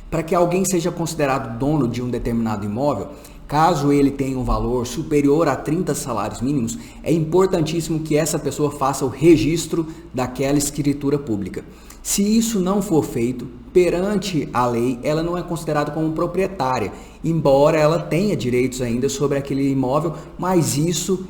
Para que alguém seja considerado dono de um determinado imóvel, caso ele tenha um valor superior a 30 salários mínimos, é importantíssimo que essa pessoa faça o registro daquela escritura pública. Se isso não for feito, perante a lei, ela não é considerada como proprietária, embora ela tenha direitos ainda sobre aquele imóvel, mas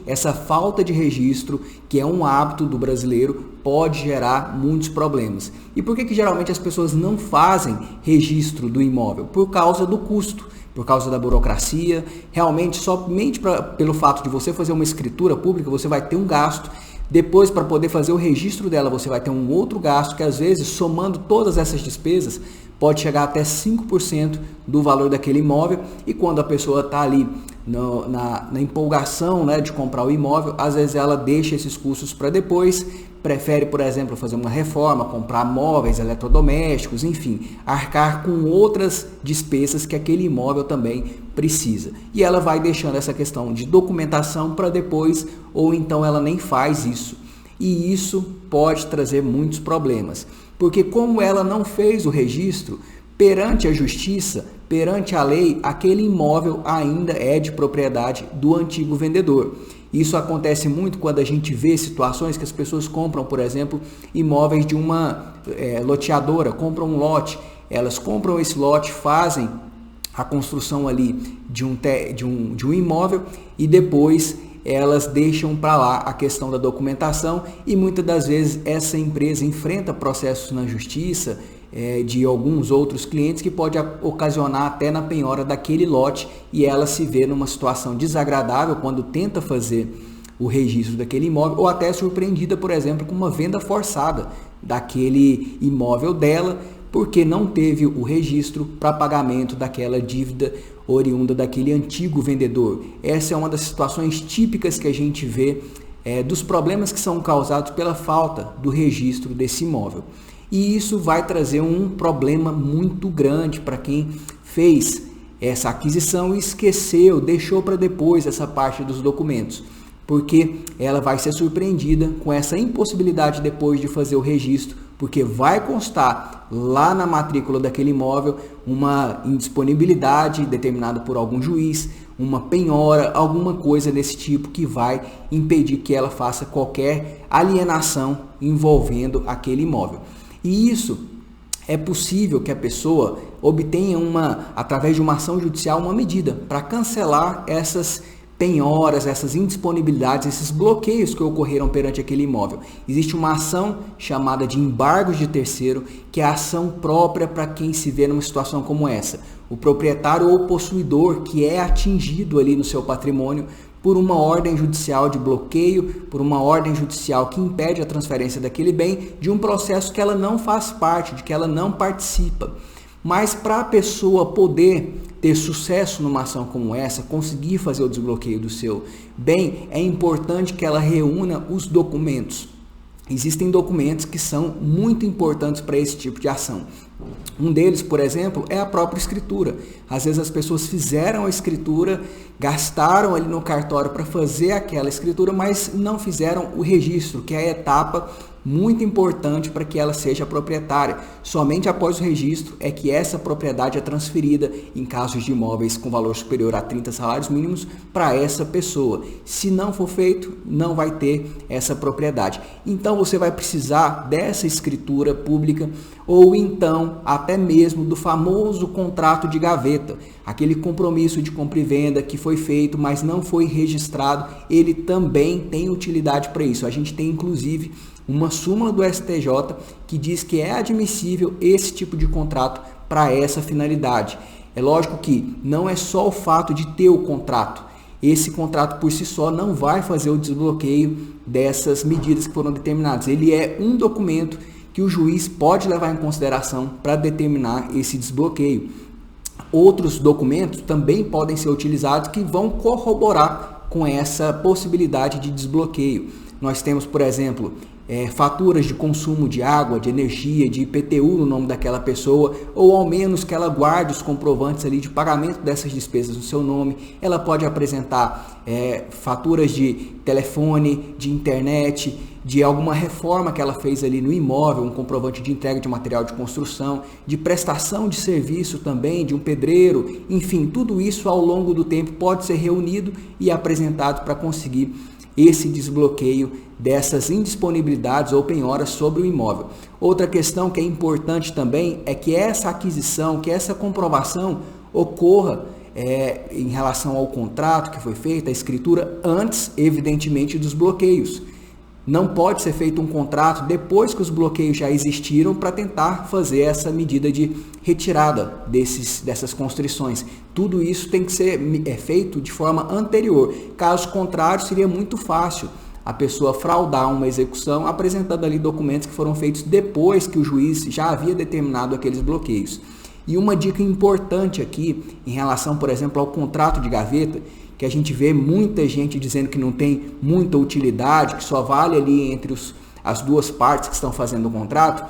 essa falta de registro, que é um hábito do brasileiro, pode gerar muitos problemas. E por que geralmente as pessoas não fazem registro do imóvel? Por causa do custo, por causa da burocracia. Realmente, somente pelo fato de você fazer uma escritura pública, você vai ter um gasto. Depois, para poder fazer o registro dela, você vai ter um outro gasto que, às vezes, somando todas essas despesas, pode chegar até 5% do valor daquele imóvel. E quando a pessoa está ali na empolgação, né, de comprar o imóvel, às vezes ela deixa esses custos para depois, prefere, por exemplo, fazer uma reforma, comprar móveis, eletrodomésticos, enfim, arcar com outras despesas que aquele imóvel também precisa. E ela vai deixando essa questão de documentação para depois, ou então ela nem faz isso. E isso pode trazer muitos problemas, porque como ela não fez o registro, perante a justiça, perante a lei, aquele imóvel ainda é de propriedade do antigo vendedor. Isso acontece muito quando a gente vê situações que as pessoas compram, por exemplo, imóveis de uma loteadora, compram um lote, elas compram esse lote, fazem a construção ali de um imóvel e depois elas deixam para lá a questão da documentação e muitas das vezes essa empresa enfrenta processos na justiça de alguns outros clientes que pode ocasionar até na penhora daquele lote e ela se vê numa situação desagradável quando tenta fazer o registro daquele imóvel ou até surpreendida, por exemplo, com uma venda forçada daquele imóvel dela porque não teve o registro para pagamento daquela dívida oriunda daquele antigo vendedor. Essa é uma das situações típicas que a gente vê dos problemas que são causados pela falta do registro desse imóvel. E isso vai trazer um problema muito grande para quem fez essa aquisição e esqueceu, deixou para depois essa parte dos documentos, porque ela vai ser surpreendida com essa impossibilidade depois de fazer o registro, porque vai constar lá na matrícula daquele imóvel uma indisponibilidade determinada por algum juiz, uma penhora, alguma coisa desse tipo que vai impedir que ela faça qualquer alienação envolvendo aquele imóvel. E isso é possível que a pessoa obtenha através de uma ação judicial uma medida para cancelar essas penhoras, essas indisponibilidades, esses bloqueios que ocorreram perante aquele imóvel. Existe uma ação chamada de embargos de terceiro, que é a ação própria para quem se vê numa situação como essa. O proprietário ou possuidor que é atingido ali no seu patrimônio por uma ordem judicial de bloqueio, por uma ordem judicial que impede a transferência daquele bem de um processo que ela não faz parte, de que ela não participa. Mas para a pessoa poder ter sucesso numa ação como essa, conseguir fazer o desbloqueio do seu bem, é importante que ela reúna os documentos. Existem documentos que são muito importantes para esse tipo de ação. Um deles, por exemplo, é a própria escritura. Às vezes as pessoas fizeram a escritura, gastaram ali no cartório para fazer aquela escritura, mas não fizeram o registro, que é a etapa muito importante para que ela seja proprietária. Somente após o registro é que essa propriedade é transferida, em casos de imóveis com valor superior a 30 salários mínimos, para essa pessoa. Se não for feito, não vai ter essa propriedade. Então você vai precisar dessa escritura pública ou então até mesmo do famoso contrato de gaveta, aquele compromisso de compra e venda que foi feito, mas não foi registrado, ele também tem utilidade para isso. A gente tem inclusive uma súmula do STJ que diz que é admissível esse tipo de contrato para essa finalidade. É lógico que não é só o fato de ter o contrato. Esse contrato por si só não vai fazer o desbloqueio dessas medidas que foram determinadas. Ele é um documento que o juiz pode levar em consideração para determinar esse desbloqueio. Outros documentos também podem ser utilizados que vão corroborar com essa possibilidade de desbloqueio. Nós temos, por exemplo, faturas de consumo de água, de energia, de IPTU no nome daquela pessoa, ou ao menos que ela guarde os comprovantes ali de pagamento dessas despesas no seu nome. Ela pode apresentar faturas de telefone, de internet, de alguma reforma que ela fez ali no imóvel, um comprovante de entrega de material de construção, de prestação de serviço também, de um pedreiro, enfim, tudo isso ao longo do tempo pode ser reunido e apresentado para conseguir esse desbloqueio dessas indisponibilidades ou penhoras sobre o imóvel. Outra questão que é importante também é que essa aquisição, que essa comprovação ocorra em relação ao contrato que foi feito, a escritura, antes, evidentemente, dos bloqueios. Não pode ser feito um contrato depois que os bloqueios já existiram para tentar fazer essa medida de retirada dessas constrições. Tudo isso tem que ser feito de forma anterior. Caso contrário, seria muito fácil a pessoa fraudar uma execução apresentando ali documentos que foram feitos depois que o juiz já havia determinado aqueles bloqueios. E uma dica importante aqui em relação, por exemplo, ao contrato de gaveta, que a gente vê muita gente dizendo que não tem muita utilidade, que só vale ali entre as duas partes que estão fazendo o contrato.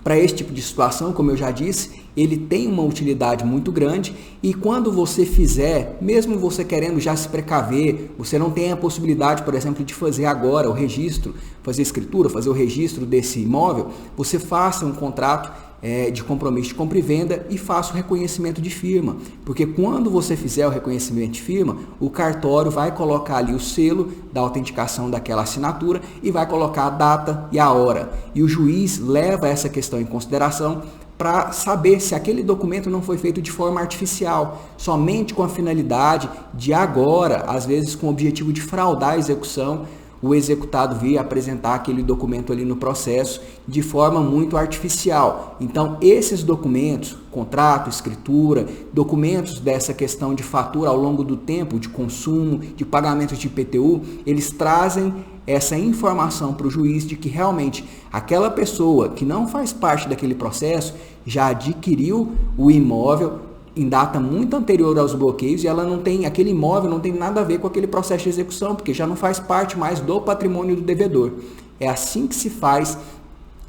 Para esse tipo de situação, como eu já disse, ele tem uma utilidade muito grande e quando você fizer, mesmo você querendo já se precaver, você não tem a possibilidade, por exemplo, de fazer agora o registro, fazer a escritura, fazer o registro desse imóvel, você faça um contrato de compromisso de compra e venda e faça o reconhecimento de firma, porque quando você fizer o reconhecimento de firma, o cartório vai colocar ali o selo da autenticação daquela assinatura e vai colocar a data e a hora, e o juiz leva essa questão em consideração para saber se aquele documento não foi feito de forma artificial, somente com a finalidade de agora, às vezes com o objetivo de fraudar a execução, o executado vir apresentar aquele documento ali no processo de forma muito artificial. Então, esses documentos, contrato, escritura, documentos dessa questão de fatura ao longo do tempo, de consumo, de pagamento de IPTU, eles trazem essa informação para o juiz de que realmente aquela pessoa que não faz parte daquele processo já adquiriu o imóvel em data muito anterior aos bloqueios e ela não tem, aquele imóvel não tem nada a ver com aquele processo de execução, porque já não faz parte mais do patrimônio do devedor. É assim que se faz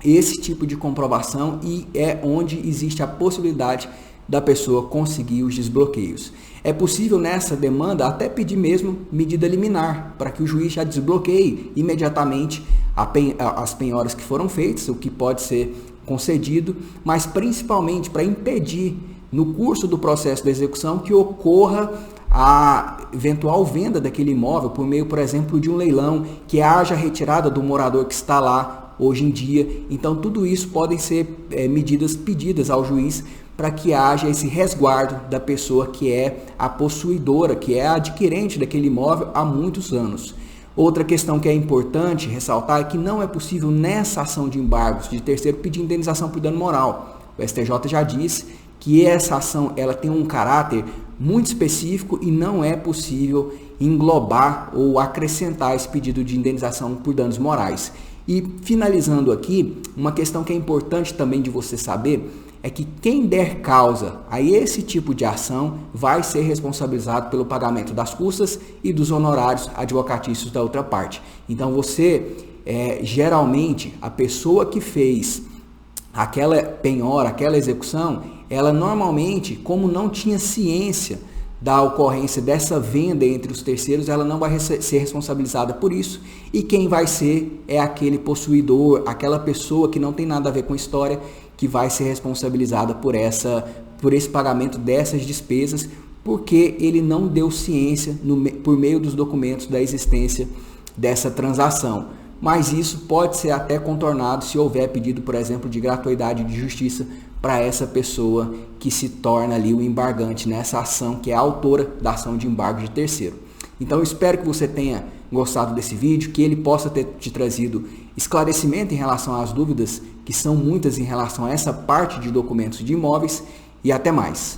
esse tipo de comprovação e é onde existe a possibilidade da pessoa conseguir os desbloqueios. É possível nessa demanda até pedir mesmo medida liminar, para que o juiz já desbloqueie imediatamente as penhoras que foram feitas, o que pode ser concedido, mas principalmente para impedir no curso do processo de execução que ocorra a eventual venda daquele imóvel por meio, por exemplo, de um leilão, que haja retirada do morador que está lá hoje em dia. Então, tudo isso podem ser medidas pedidas ao juiz para que haja esse resguardo da pessoa que é a possuidora, que é a adquirente daquele imóvel há muitos anos. Outra questão que é importante ressaltar é que não é possível nessa ação de embargos de terceiro pedir indenização por dano moral. O STJ já disse que essa ação ela tem um caráter muito específico e não é possível englobar ou acrescentar esse pedido de indenização por danos morais. E finalizando aqui, uma questão que é importante também de você saber é que quem der causa a esse tipo de ação vai ser responsabilizado pelo pagamento das custas e dos honorários advocatícios da outra parte. Então você, geralmente, a pessoa que fez aquela penhora, aquela execução, ela normalmente, como não tinha ciência da ocorrência dessa venda entre os terceiros, ela não vai ser responsabilizada por isso, e quem vai ser é aquele possuidor, aquela pessoa que não tem nada a ver com a história, que vai ser responsabilizada por esse pagamento dessas despesas, porque ele não deu ciência por meio dos documentos da existência dessa transação. Mas isso pode ser até contornado se houver pedido, por exemplo, de gratuidade de justiça para essa pessoa que se torna ali o embargante nessa ação, que é a autora da ação de embargo de terceiro. Então eu espero que você tenha gostado desse vídeo, que ele possa ter te trazido esclarecimento em relação às dúvidas, que são muitas em relação a essa parte de documentos de imóveis, e até mais.